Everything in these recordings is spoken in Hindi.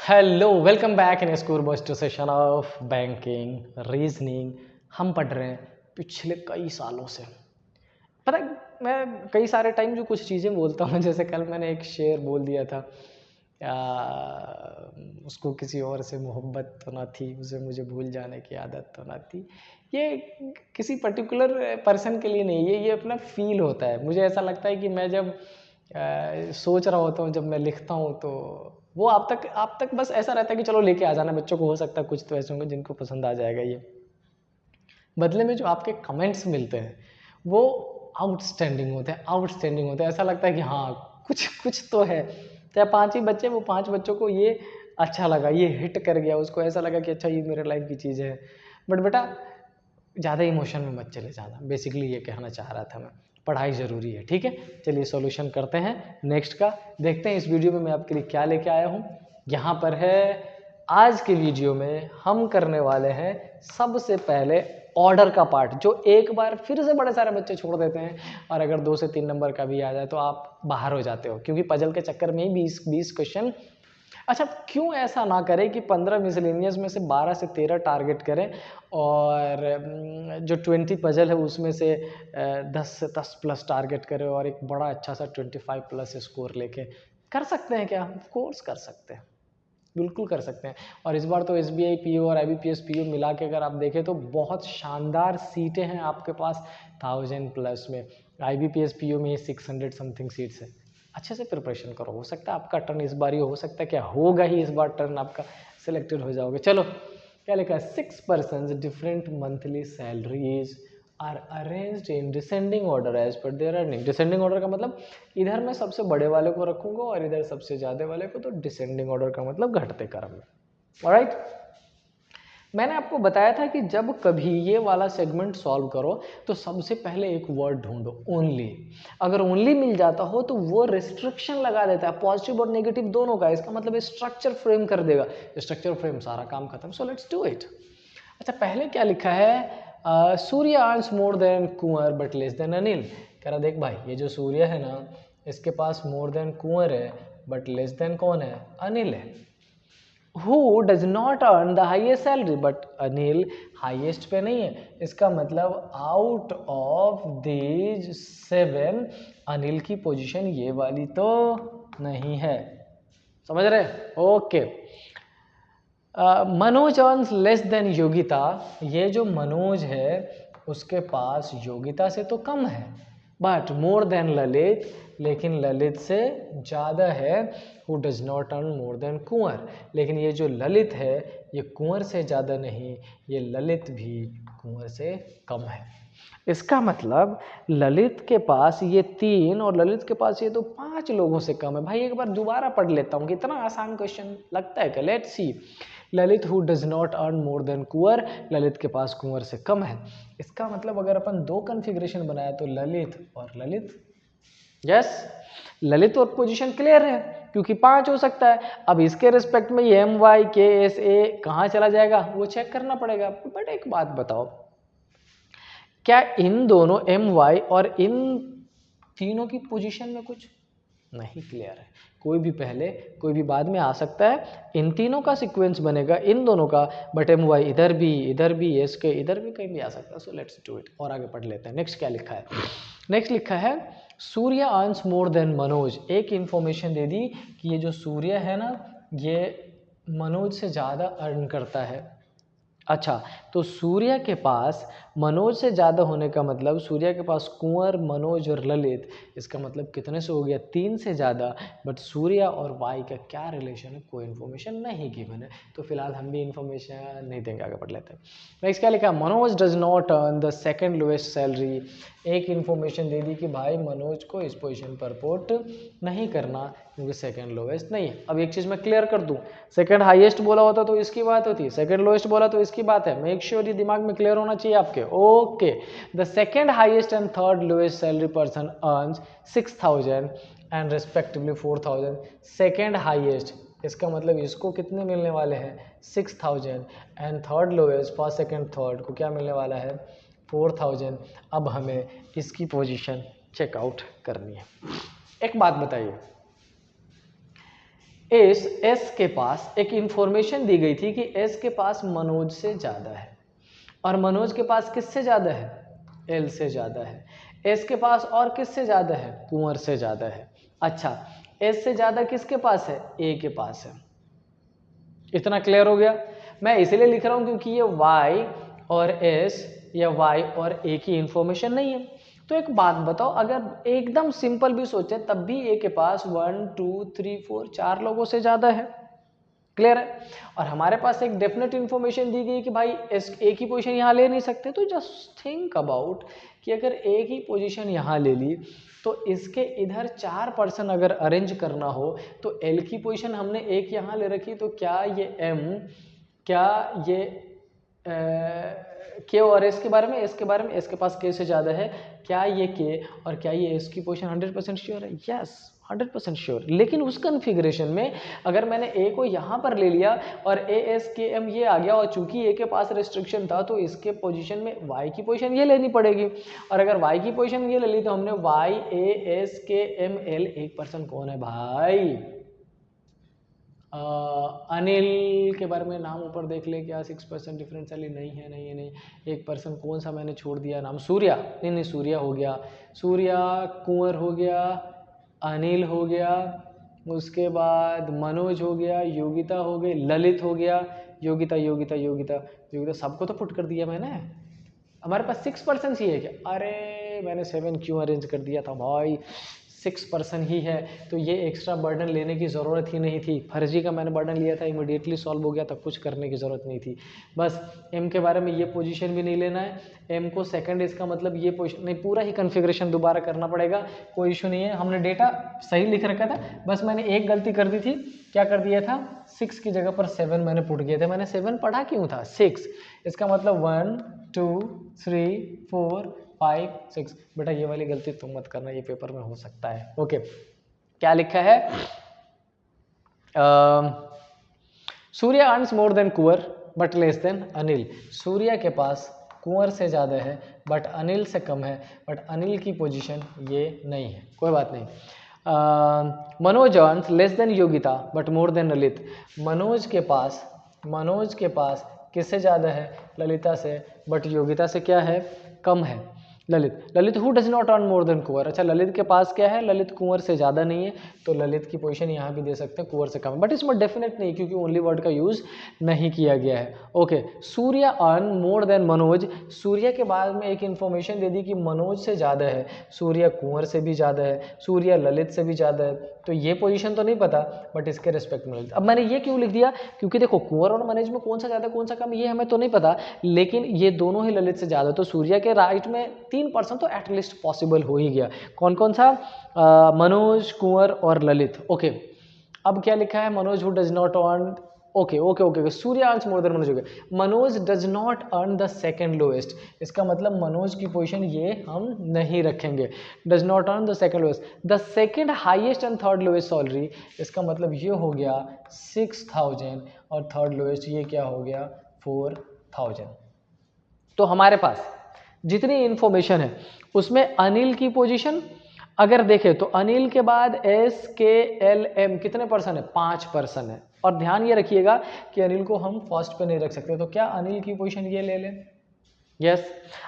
Hello, welcome back in school best session of banking reasoning. हम पढ़ रहे हैं पिछले कई सालों से। पता है, मैं कई सारे टाइम जो कुछ चीज़ें बोलता हूँ, जैसे कल मैंने एक शेर बोल दिया था, उसको किसी और से मोहब्बत तो ना थी, उसे मुझे भूल जाने की आदत तो ना थी। ये किसी पर्टिकुलर पर्सन के लिए नहीं है, ये अपना फील होता है। मुझे ऐसा लगता है कि मैं जब सोच रहा होता हूँ, जब मैं लिखता हूँ, तो वो आप तक बस ऐसा रहता है कि चलो लेके आ जाना बच्चों को, हो सकता है कुछ तो ऐसे होंगे जिनको पसंद आ जाएगा ये। बदले में जो आपके कमेंट्स मिलते हैं वो आउटस्टैंडिंग होते हैं, आउटस्टैंडिंग होते हैं। ऐसा लगता है कि हाँ, कुछ कुछ तो है। चाहे 5 ही बच्चे, वो 5 बच्चों को ये अच्छा लगा, ये हिट कर गया, उसको ऐसा लगा कि अच्छा ये मेरे लाइफ की चीज़ है। बट बेटा, ज़्यादा इमोशन में मत चले जाना, बेसिकली ये कहना चाह रहा था मैं। पढ़ाई ज़रूरी है, ठीक है। चलिए सॉल्यूशन करते हैं नेक्स्ट का। देखते हैं इस वीडियो में मैं आपके लिए क्या लेके आया हूँ। यहाँ पर है, आज के वीडियो में हम करने वाले हैं सबसे पहले ऑर्डर का पार्ट, जो एक बार फिर से बड़े सारे बच्चे छोड़ देते हैं, और अगर 2 से 3 नंबर का भी आ जाए तो आप बाहर हो जाते हो, क्योंकि पजल के चक्कर में ही 20 क्वेश्चन। अच्छा, क्यों ऐसा ना करें कि 15 मिसलेनियस में से 12 से 13 टारगेट करें, और जो 20 पजल है उसमें से 10 से 10 प्लस टारगेट करें, और एक बड़ा अच्छा सा 25 प्लस स्कोर लेके कर सकते हैं क्या? ऑफ कोर्स कर सकते हैं, बिल्कुल कर सकते हैं। और इस बार तो SBI PO और IBPS PO मिला के अगर आप देखें तो बहुत शानदार सीटें हैं आपके पास 1000 प्लस में। IBPS PO में 600 समथिंग सीट्स है। अच्छे से प्रिपरेशन करो, हो सकता है आपका टर्न इस बार ही, हो सकता है क्या होगा ही इस बार टर्न आपका, सिलेक्टेड हो जाओगे। चलो, क्या लिखा है? 6 persons different monthly salaries are arranged in descending order as per their earning. Descending order का मतलब इधर मैं सबसे बड़े वाले को रखूंगा और इधर सबसे ज़्यादा वाले को, तो डिसेंडिंग ऑर्डर का मतलब घटते क्रम में। ऑलराइट, मैंने आपको बताया था कि जब कभी ये वाला सेगमेंट सॉल्व करो तो सबसे पहले एक वर्ड ढूंढो, ओनली। अगर ओनली मिल जाता हो तो वो रिस्ट्रिक्शन लगा देता है, पॉजिटिव और नेगेटिव दोनों का। इसका मतलब स्ट्रक्चर फ्रेम कर देगा, स्ट्रक्चर फ्रेम, सारा काम खत्म। So let's do it. अच्छा, पहले क्या लिखा है? Surya earns more than Kunwar but less than Anil. कह रहा, देख भाई, ये जो सूर्य है ना, इसके पास मोर देन कुंवर है, बट लेस देन कौन है? अनिल है। Who does not earn the highest salary, but Anil highest पे नहीं है। इसका मतलब आउट ऑफ दीज 7 अनिल की पोजीशन ये वाली तो नहीं है। समझ रहे? Okay. Manoj earns less than Yogita. ये जो मनोज है उसके पास योगिता से तो कम है, बट मोर देन ललित, लेकिन ललित से ज़्यादा है। Who does not earn more than Kunwar, लेकिन ये जो ललित है ये कुंवर से ज़्यादा नहीं, ये ललित भी कुंवर से कम है। इसका मतलब ललित के पास ये 3 और ललित के पास ये तो 5 लोगों से कम है। भाई एक बार दोबारा पढ़ लेता हूँ, कितना आसान क्वेश्चन लगता है क्या? Let's see. Lalit who does not earn more than Kunwar, Lalit के पास कुंवर से कम है। इसका मतलब अगर अपन 2 कन्फिग्रेशन बनाया तो ललित और ललित, यस, ललित और पोजीशन क्लियर है, क्योंकि 5 हो सकता है। अब इसके रिस्पेक्ट में ये MYKSA कहाँ चला जाएगा वो चेक करना पड़ेगा। बट एक बात बताओ, क्या इन दोनों MY और इन तीनों की पोजीशन में कुछ नहीं? क्लियर है, कोई भी पहले कोई भी बाद में आ सकता है। इन तीनों का सीक्वेंस बनेगा इन दोनों का, बट MY इधर भी SK इधर भी कहीं भी आ सकता है। सो लेट्स डू इट, और आगे पढ़ लेते हैं। नेक्स्ट क्या लिखा है? नेक्स्ट लिखा है Surya earns more then Manoj. एक इंफॉर्मेशन दे दी कि ये जो सूर्य है ना, ये मनोज से ज़्यादा अर्न करता है। अच्छा, तो सूर्य के पास मनोज से ज़्यादा होने का मतलब सूर्य के पास कुंवर, मनोज और ललित, इसका मतलब कितने से हो गया? 3 से ज़्यादा। बट सूर्य और वाई का क्या रिलेशन है, कोई इन्फॉर्मेशन नहीं गिवन है, तो फिलहाल हम भी इन्फॉर्मेशन नहीं देंगे, आगे पढ़ लेते हैं। नेक्स्ट क्या लिखा? Manoj does not earn the second lowest salary. एक इन्फॉर्मेशन दे दी कि भाई मनोज को इस पोजिशन पर पोर्ट नहीं करना, क्योंकि सेकेंड लोएस्ट नहीं है। अब एक चीज़ मैं क्लियर कर दूं, सेकेंड हाईएस्ट बोला होता तो इसकी बात होती, सेकेंड लोएस्ट बोला तो इसकी बात है। मेक श्योर ये दिमाग में क्लियर होना चाहिए आपके। Okay, the second highest and third lowest salary person earns 6000 and respectively 4000। Second highest, इसका मतलब इसको कितने मिलने वाले हैं? 6000, and third lowest, first second third को क्या मिलने वाला है? 4000। अब हमें इसकी पोजीशन चेकआउट करनी है। एक बात बताइए, इस एस के पास एक इंफॉर्मेशन दी गई थी कि एस के पास मनोज से ज़्यादा है और मनोज के पास किससे ज़्यादा है, एल से ज़्यादा है। एस के पास और किससे ज़्यादा है, कुंवर से ज़्यादा है। अच्छा, एस से ज़्यादा किसके पास है, ए के पास है। इतना क्लियर हो गया। मैं इसलिए लिख रहा हूँ क्योंकि ये वाई और एस या वाई और ए की इंफॉर्मेशन नहीं है। तो एक बात बताओ, अगर एकदम सिंपल भी सोचे तब भी ए के पास 1 2 3 4 4 लोगों से ज़्यादा है। क्लियर है। और हमारे पास एक डेफिनेट इंफॉर्मेशन दी गई कि भाई ए की पोजीशन यहाँ ले नहीं सकते। तो जस्ट थिंक अबाउट कि अगर ए की पोजीशन यहाँ ले ली तो इसके इधर 4 पर्सन अगर अरेंज करना हो तो एल की पोजीशन हमने एक यहाँ ले रखी, तो क्या ये एम, क्या ये के और एस के बारे में, एस के बारे में, एस के पास के से ज़्यादा है, क्या ये के और क्या ये एस की पोजीशन 100% श्योर है? Yes, 100% sure. लेकिन उस कन्फिग्रेशन में अगर मैंने ए को यहाँ पर ले लिया और ए एस के एम ये आ गया, और चूंकि ए के पास रिस्ट्रिक्शन था तो इसके पोजीशन में वाई की पोजीशन ये लेनी पड़ेगी, और अगर वाई की पोजीशन ये ले ली तो हमने वाई ए एस के एम एल, एक पर्सन कौन है भाई, अनिल के बारे में नाम ऊपर देख ले, क्या 6% डिफरेंस वाली नहीं है, नहीं है, नहीं। एक पर्सन कौन सा मैंने छोड़ दिया नाम, सूर्या, नहीं नहीं सूर्या हो गया, सूर्या, कुंवर हो गया, अनिल हो गया, उसके बाद मनोज हो गया, योगिता हो गई, ललित हो गया, योगिता योगिता योगिता योगिता, सबको तो पुट कर दिया मैंने। हमारे पास 6% ही है क्या? अरे मैंने 7 क्यों अरेंज कर दिया था भाई, 6% ही है, तो ये एक्स्ट्रा बर्डन लेने की ज़रूरत ही नहीं थी। फर्जी का मैंने बर्डन लिया था, इमीडिएटली सॉल्व हो गया था, कुछ करने की ज़रूरत नहीं थी। बस एम के बारे में ये पोजीशन भी नहीं लेना है, एम को सेकंड, इसका मतलब ये पोजीशन नहीं, पूरा ही कन्फिग्रेशन दोबारा करना पड़ेगा, कोई इशू नहीं है। हमने डेटा सही लिख रखा था, बस मैंने एक गलती कर दी थी, क्या कर दिया था, 6 की जगह पर 7 मैंने पुट किए थे। मैंने 7 पढ़ा क्यों था, 6, इसका मतलब 1 2 3 4 5 6। बेटा ये वाली गलती तुम मत करना, ये पेपर में हो सकता है। ओके, क्या लिखा है, Surya earns more than Kunwar but less than Anil. Surya के पास कुंवर से ज़्यादा है बट अनिल से कम है, बट अनिल की पोजीशन ये नहीं है, कोई बात नहीं। Manoj earns less than Yogita but more than Lalit. Manoj के पास किससे ज़्यादा है, ललिता से, बट योगिता से क्या है, कम है। Lalit who does not earn more than Kunwar. अच्छा, ललित के पास क्या है, ललित कुंवर से ज़्यादा नहीं है, तो ललित की पोजीशन यहाँ भी दे सकते हैं, कुंवर से कम है, बट इसमें डेफिनेट नहीं क्योंकि ओनली वर्ड का यूज़ नहीं किया गया है। ओके, सूर्य अर्न मोर देन मनोज। सूर्य के बाद में एक इन्फॉर्मेशन दे दी कि मनोज से ज़्यादा है, सूर्य कुंवर से भी ज़्यादा है, सूर्य ललित से भी ज़्यादा है, तो ये पोजीशन तो नहीं पता, बट इसके रिस्पेक्ट में। अब मैंने ये क्यों लिख दिया, क्योंकि देखो कुंवर और मनोज में कौन सा ज़्यादा कौन सा कम ये हमें तो नहीं पता, लेकिन ये दोनों ही ललित से ज़्यादा, तो सूर्य के राइट में 3% तो एटलीस्ट पॉसिबल हो ही गया। कौन कौन सा, मनोज, कुंवर और ललित। ओके, अब क्या लिखा है, Manoj who does not earn, okay okay okay, Surya earns more then Manoj हो गया। Manoj does not earn the second lowest, इसका मतलब मनोज की पोजीशन ये हम नहीं रखेंगे, does not earn the second lowest. The second highest and third lowest salary, इसका मतलब ये हो गया 6000 और थर्ड लोएस्ट ये क्या हो गया 4000। तो हमारे पास जितनी इंफॉर्मेशन है उसमें अनिल की पोजीशन अगर देखें तो अनिल के बाद एस के एल एम कितने पर्सन है, 5% है। और ध्यान ये रखिएगा कि अनिल को हम फर्स्ट पे नहीं रख सकते, तो क्या अनिल की पोजीशन ये ले लें, यस।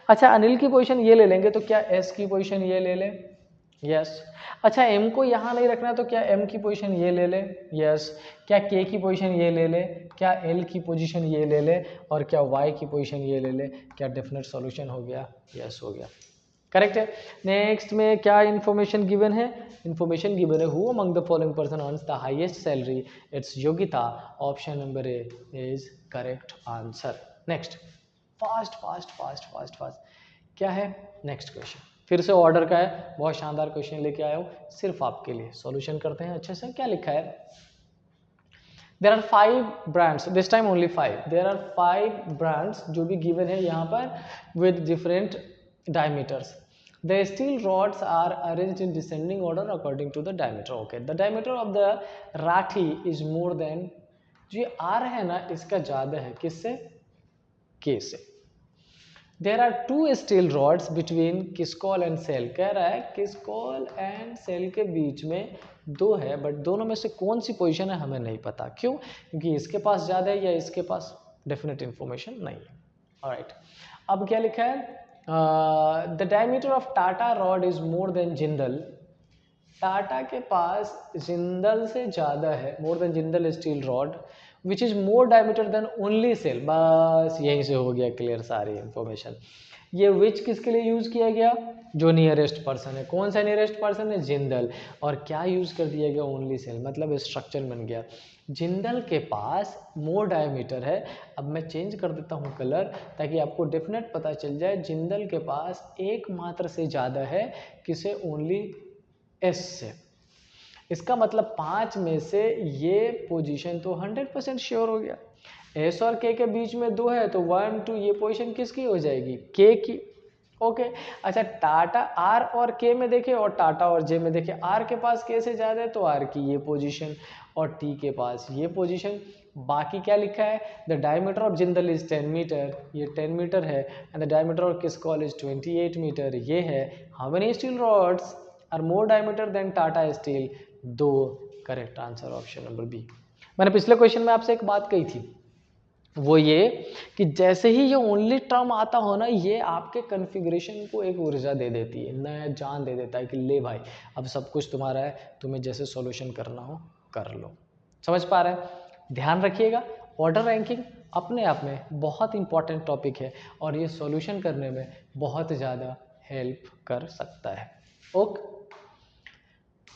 अच्छा, अनिल की पोजीशन ये ले लेंगे तो क्या एस की पोजीशन ये ले लें, यस। अच्छा, एम को यहाँ नहीं रखना तो क्या एम की पोजीशन ये ले ले, यस। क्या के की पोजीशन ये ले ले, क्या एल की पोजीशन ये ले ले, और क्या वाई की पोजीशन ये ले ले, क्या डेफिनेट सॉल्यूशन हो गया, यस हो गया, करेक्ट है। नेक्स्ट में क्या इन्फॉर्मेशन गिवन है, इन्फॉर्मेशन गिवन है who among the following person earns the highest salary, it's Yogita, option number A is correct answer. Next, fast fast fast fast fast, क्या है नेक्स्ट क्वेश्चन, फिर से ऑर्डर का है, बहुत शानदार क्वेश्चन लेके आया हूँ सिर्फ आपके लिए, सॉल्यूशन करते हैं अच्छे से। क्या लिखा है, there are 5 brands, this time only 5, there are 5 brands जो भी गिवन है यहाँ पर with different diameters. The steel rods are arranged in descending order according to the diameter. Okay, the diameter of the Rathi is more than, जो R है ना इसका ज़्यादा है किससे, K से। There are two steel rods between Kiscol and SAIL. कह रहा है किसकॉल एंड सेल के बीच में दो है, बट दोनों में से कौन सी पोजीशन है हमें नहीं पता। क्यों? क्योंकि इसके पास ज़्यादा है या इसके पास, डेफिनेट इंफॉर्मेशन नहीं है। ऑलराइट, अब क्या लिखा है? The diameter of Tata rod is more than Jindal. Tata के पास जिंदल से ज़्यादा है, more than Jindal steel rod, which is more diameter than only SAIL. बस यहीं से हो गया क्लियर सारी इंफॉर्मेशन। ये विच किसके लिए यूज़ किया गया? जो नियरेस्ट पर्सन है। कौन सा नियरेस्ट पर्सन है? जिंदल। और क्या यूज़ कर दिया गया? ओनली सेल, मतलब स्ट्रक्चर बन गया। जिंदल के पास मोर डायमीटर है। अब मैं चेंज कर देता हूँ कलर, ताकि आपको डेफिनेट पता चल जाए। जिंदल के पास एक मात्र से ज़्यादा है, किसे? ओनली एस से। इसका मतलब 5 में से ये पोजीशन तो 100% श्योर हो गया। एस और के बीच में 2 है, तो 1 2 ये पोजीशन किसकी हो जाएगी? के की। ओके, अच्छा टाटा आर और के में देखें और टाटा और जे में देखें, आर के पास के से ज़्यादा है तो आर की ये पोजीशन, और टी के पास ये पोजीशन। बाकी क्या लिखा है? The diameter of Jindal is 10 metre, ये 10 मीटर है। And the diameter of Kiscol is 28 metre, ये है। How many steel rods are more diameter than Tata steel? 2। Correct answer option number B. मैंने पिछले क्वेश्चन में आपसे एक बात कही थी, वो ये कि जैसे ही ये ओनली टर्म आता हो ना, ये आपके कॉन्फ़िगरेशन को एक ऊर्जा दे देती है, नया जान दे देता है कि ले भाई अब सब कुछ तुम्हारा है, तुम्हें जैसे सॉल्यूशन करना हो कर लो। समझ पा रहे हैं? ध्यान रखिएगा, ऑर्डर रैंकिंग अपने आप में बहुत इंपॉर्टेंट टॉपिक है और ये सॉल्यूशन करने में बहुत ज़्यादा हेल्प कर सकता है। ओके,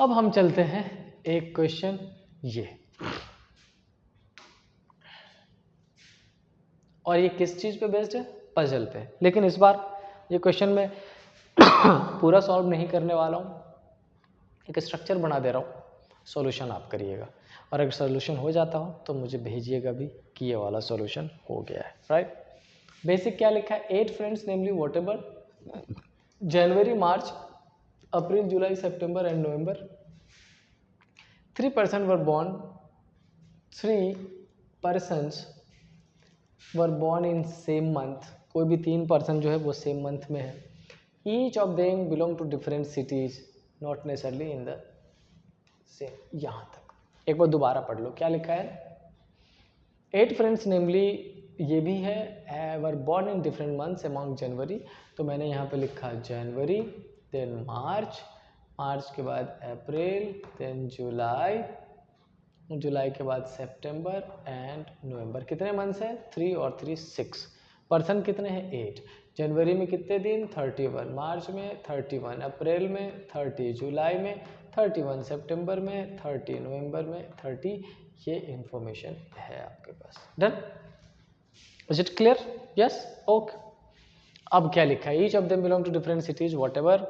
अब हम चलते हैं एक क्वेश्चन ये, और ये किस चीज़ पे बेस्ड है? पजल पे। लेकिन इस बार ये क्वेश्चन मैं पूरा सॉल्व नहीं करने वाला हूँ, एक स्ट्रक्चर बना दे रहा हूँ, सॉल्यूशन आप करिएगा, और अगर सॉल्यूशन हो जाता हो तो मुझे भेजिएगा भी कि ये वाला सॉल्यूशन हो गया है। राइट, बेसिक क्या लिखा है? 8 friends namely whatever January March April July September and November 3% were born 3 persons were born in same month. कोई भी 3 पर्सन जो है वो सेम मंथ में है। Each of them belong to different cities, not necessarily in the same. यहाँ तक एक बार दोबारा पढ़ लो, क्या लिखा है? 8 फ्रेंड्स नेमली, ये भी है, were born in different months among January. तो मैंने यहाँ पे लिखा जनवरी, देन मार्च, मार्च के बाद अप्रैल, देन जुलाई, जुलाई के बाद सितंबर एंड नवंबर। कितने मंथ्स हैं? 3 और 3 6। पर्सन कितने हैं? 8। जनवरी में कितने दिन? 31, मार्च में 31, अप्रैल में 30, जुलाई में 31, सितंबर में 30, नवंबर में 30। ये इंफॉर्मेशन है आपके पास। Done? Is it clear? Yes, okay. अब क्या लिखा है? Each of them belong to different cities whatever.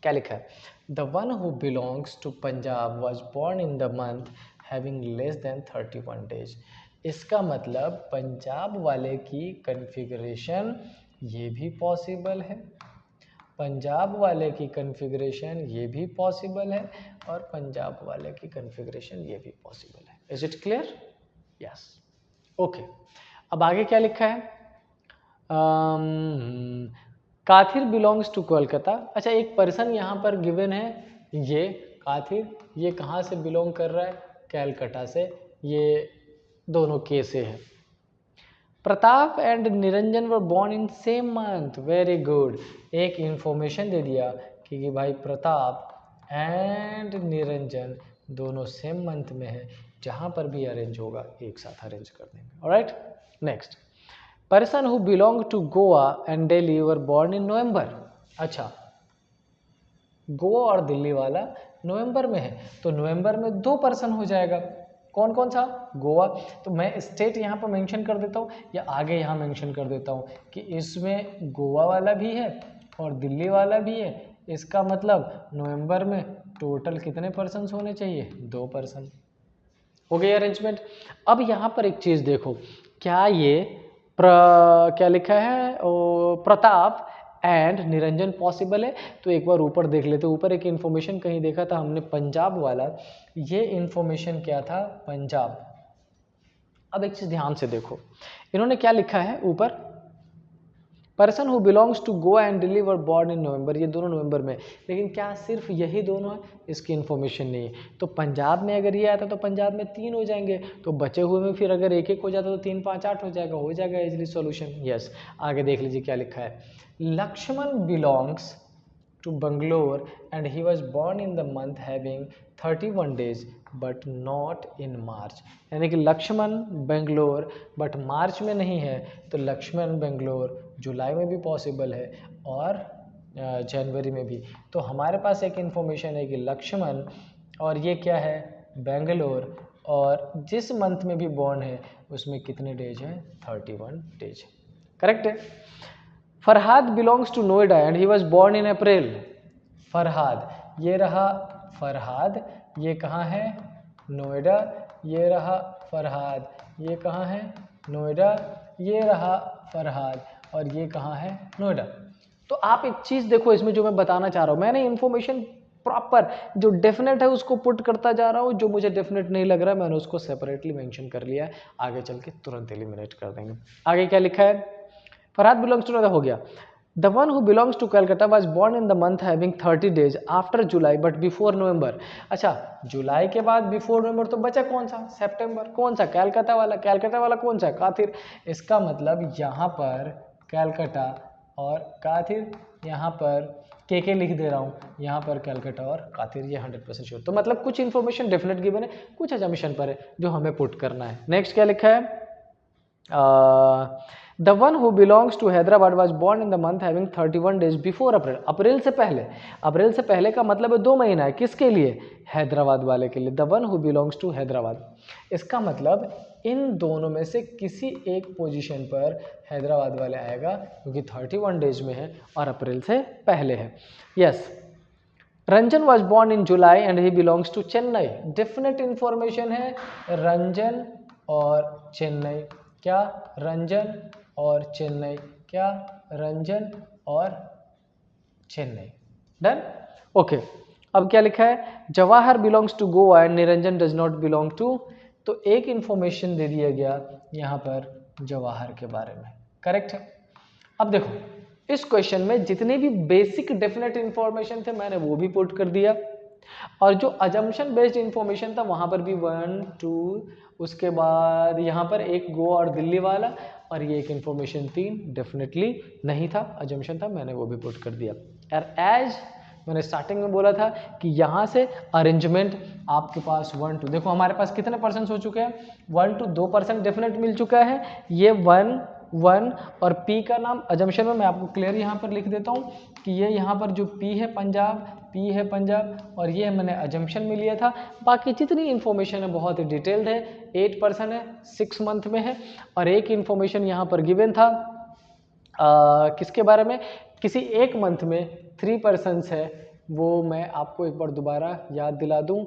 क्या लिखा है? The one who belongs to Punjab was born in the month having less than 31 days. इसका मतलब पंजाब वाले की कन्फिग्रेशन ये भी पॉसिबल है, पंजाब वाले की कन्फिग्रेशन ये भी पॉसिबल है, और पंजाब वाले की कन्फिग्रेशन ये भी पॉसिबल है। Is it clear? Yes, okay. अब आगे क्या लिखा है? Kathir belongs to Kolkata. अच्छा, एक पर्सन यहाँ पर गिवन है, ये काथिर, ये कहाँ से बिलोंग कर रहा है? कैलकाटा से। ये दोनों के से है। Pratap and Niranjan were born in same month. Very good, एक इंफॉर्मेशन दे दिया कि भाई प्रताप एंड निरंजन दोनों सेम मंथ में है, जहाँ पर भी अरेंज होगा एक साथ अरेंज कर देंगे। Alright, next, person who belong to Goa and Delhi were born in November. अच्छा, गोवा और दिल्ली वाला नवंबर में है, तो नवंबर में 2 पर्सन हो जाएगा। कौन कौन सा? गोवा। तो मैं स्टेट यहाँ पर मेंशन कर देता हूँ, या आगे यहाँ मेंशन कर देता हूँ कि इसमें गोवा वाला भी है और दिल्ली वाला भी है। इसका मतलब नवंबर में टोटल कितने पर्सन होने चाहिए? 2 पर्सन। हो गई अरेंजमेंट। अब यहाँ पर एक चीज़ देखो, क्या ये क्या लिखा है? प्रताप एंड निरंजन पॉसिबल है? तो एक बार ऊपर देख लेते। ऊपर एक इन्फॉर्मेशन कहीं देखा था हमने, पंजाब वाला। ये इन्फॉर्मेशन क्या था? पंजाब। अब एक चीज़ ध्यान से देखो, इन्होंने क्या लिखा है ऊपर? Person who belongs to Goa and Delhi were born in November, ये दोनों नवंबर में। लेकिन क्या सिर्फ यही दोनों है, इसकी इन्फॉर्मेशन नहीं है। तो पंजाब में अगर ये आता तो पंजाब में 3 हो जाएंगे, तो बचे हुए में फिर अगर एक एक हो जाता तो 3 5 8 हो जाएगा इजिली सॉल्यूशन। यस, आगे देख लीजिए क्या लिखा है। Lakshman belongs to Bangalore and he was born in the month having 31 days but not in March। यानी कि लक्ष्मण बेंगलोर बट मार्च में नहीं है, तो लक्ष्मण बेंगलोर जुलाई में भी पॉसिबल है और जनवरी में भी। तो हमारे पास एक इन्फॉर्मेशन है कि लक्ष्मण और ये क्या है बेंगलोर, और जिस मंथ में भी बॉर्न है उसमें कितने डेज हैं 31 डेज। करेक्ट है। Farhad belongs to Noida and he was born in April. Farhad, ये रहा फरहाद, ये कहाँ है नोएडा, ये रहा फरहाद, ये कहाँ है नोएडा, ये रहा फरहाद, और ये कहाँ है नोएडा। तो आप एक चीज़ देखो इसमें जो मैं बताना चाह रहा हूँ, मैंने इन्फॉर्मेशन प्रॉपर जो डेफिनेट है उसको पुट करता जा रहा हूँ, जो मुझे डेफिनेट नहीं लग रहा मैंने उसको सेपरेटली मेंशन कर लिया है, आगे चल के तुरंत एलिमिनेट कर देंगे। आगे क्या लिखा है, फरहाद बिलोंग्स टू नोएडा हो गया। The one who belongs to Calcutta was born in the month having 30 days after July but before November. अच्छा, जुलाई के बाद बिफोर नवंबर तो बचा कौन सा सितंबर, कौन सा कलकत्ता वाला, कलकत्ता वाला कौन सा काथिर। इसका मतलब यहाँ पर कलकत्ता और काथिर, यहाँ पर के लिख दे रहा हूँ, यहाँ पर कलकत्ता और काथिर, ये 100% श्योर। तो मतलब कुछ इन्फॉर्मेशन डेफिनेट गिवन है, कुछ अजम्पशन पर है जो हमें पुट करना है। नेक्स्ट क्या लिखा है, the one who belongs to Hyderabad was born in the month having 31 days before April. अप्रैल से पहले, अप्रैल से पहले का मतलब है 2 महीना है, किसके लिए हैदराबाद वाले के लिए। The one who belongs to Hyderabad, इसका मतलब इन दोनों में से किसी एक पोजीशन पर हैदराबाद वाले आएगा, क्योंकि 31 डेज में है और अप्रैल से पहले है। Yes, Ranjan was born in July and he belongs to Chennai. Definite information है रंजन और चेन्नई। क्या रंजन और चेन्नई, क्या रंजन और चेन्नई। Done, okay. अब क्या लिखा है, Jawahar belongs to Goa and Niranjan does not belong to. तो एक इंफॉर्मेशन दे दिया गया यहाँ पर जवाहर के बारे में, करेक्ट है। अब देखो इस क्वेश्चन में जितने भी बेसिक डेफिनेट इंफॉर्मेशन थे मैंने वो भी पुट कर दिया, और जो अजम्पशन बेस्ड इंफॉर्मेशन था वहां पर भी 1 2, उसके बाद यहाँ पर एक गोवा और दिल्ली वाला, और ये एक इंफॉर्मेशन 3 डेफिनेटली नहीं था, अजम्पशन था, मैंने वो भी पुट कर दिया। और एज मैंने स्टार्टिंग में बोला था कि यहाँ से अरेंजमेंट आपके पास 1 2, देखो हमारे पास कितने परसेंट हो चुके हैं 1 to 2% डेफिनेट मिल चुका है। ये 1 1 और P का नाम अजम्पशन में मैं आपको क्लियर यहाँ पर लिख देता हूँ कि ये यहाँ पर जो P है पंजाब, और ये मैंने अजम्पशन में लिया था। बाकी जितनी इन्फॉर्मेशन है बहुत ही डिटेल्ड है, 8% है, 6 मंथ में है, और एक इन्फॉर्मेशन यहाँ पर गिवन था किसके बारे में, किसी एक मंथ में 3% है, वो मैं आपको एक बार दोबारा याद दिला दूँ।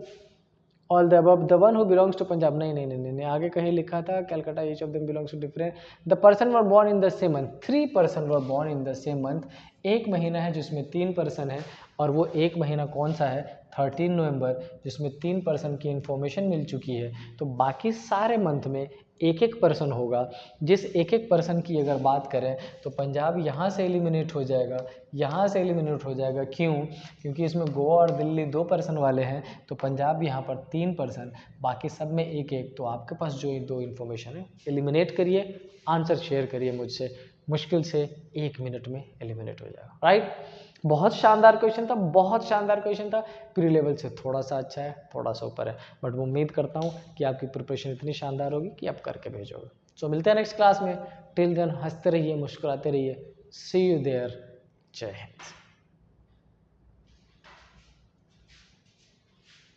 All the above, the one who belongs to Punjab, नहीं, आगे कहीं लिखा था Calcutta, each of them belongs to different, the person were born in the same month, 3% were born in the same month. एक महीना है जिसमें 3% है, और वो एक महीना कौन सा है 13 नवंबर, जिसमें 3% की इन्फॉर्मेशन मिल चुकी है। तो बाकी सारे मंथ में एक एक पर्सन होगा। जिस एक एक पर्सन की अगर बात करें तो पंजाब यहाँ से एलिमिनेट हो जाएगा, यहाँ से एलिमिनेट हो जाएगा। क्यों? क्योंकि इसमें गोवा और दिल्ली 2% वाले हैं, तो पंजाब यहाँ पर 3%, बाकी सब में एक एक। तो आपके पास जो 2 इन्फॉर्मेशन है एलिमिनेट करिए, आंसर शेयर करिए मुझसे, मुश्किल से 1 मिनट में एलिमिनेट हो जाएगा। राइट, बहुत शानदार क्वेश्चन था, बहुत शानदार क्वेश्चन था। प्री लेवल से थोड़ा सा अच्छा है, थोड़ा सा ऊपर है, बट वो उम्मीद करता हूँ कि आपकी प्रिपरेशन इतनी शानदार होगी कि आप करके भेजोगे। सो मिलते हैं नेक्स्ट क्लास में। टिल देन हंसते रहिए, मुस्कुराते रहिए। सी यू देयर। जय हिंद।